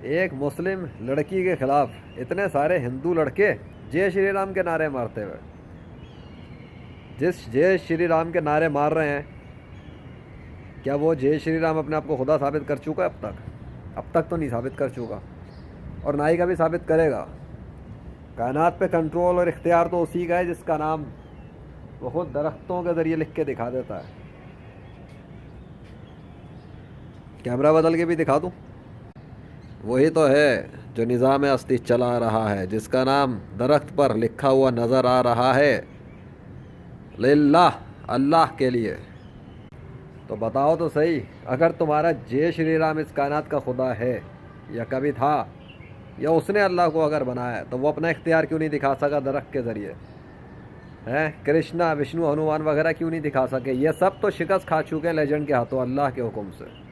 एक मुस्लिम लड़की के खिलाफ इतने सारे हिंदू लड़के जय श्री राम के नारे मारते हुए, जिस जय श्री राम के नारे मार रहे हैं, क्या वो जय श्री राम अपने आप को खुदा साबित कर चुका है अब तक? अब तक तो नहीं साबित कर चुका, और ना ही कभी साबित करेगा। कायनात पे कंट्रोल और इख्तियार तो उसी का है जिसका नाम वो खुद दरख्तों के ज़रिए लिख के दिखा देता है। कैमरा बदल के भी दिखा दूँ? वही तो है जो निज़ाम अस्ती चला रहा है, जिसका नाम दरख्त पर लिखा हुआ नज़र आ रहा है, लिल्लाह, अल्लाह के लिए। तो बताओ तो सही, अगर तुम्हारा जय श्री राम इस कायनात का खुदा है या कभी था, या उसने अल्लाह को अगर बनाया है, तो वो अपना इख्तियार क्यों नहीं दिखा सका दरख्त के ज़रिए? हैं, कृष्णा, विष्णु, हनुमान वगैरह क्यों नहीं दिखा सके? ये सब तो शिकस्त खा चुके हैं लेजेंड के हाथों अल्लाह के हुक्म से।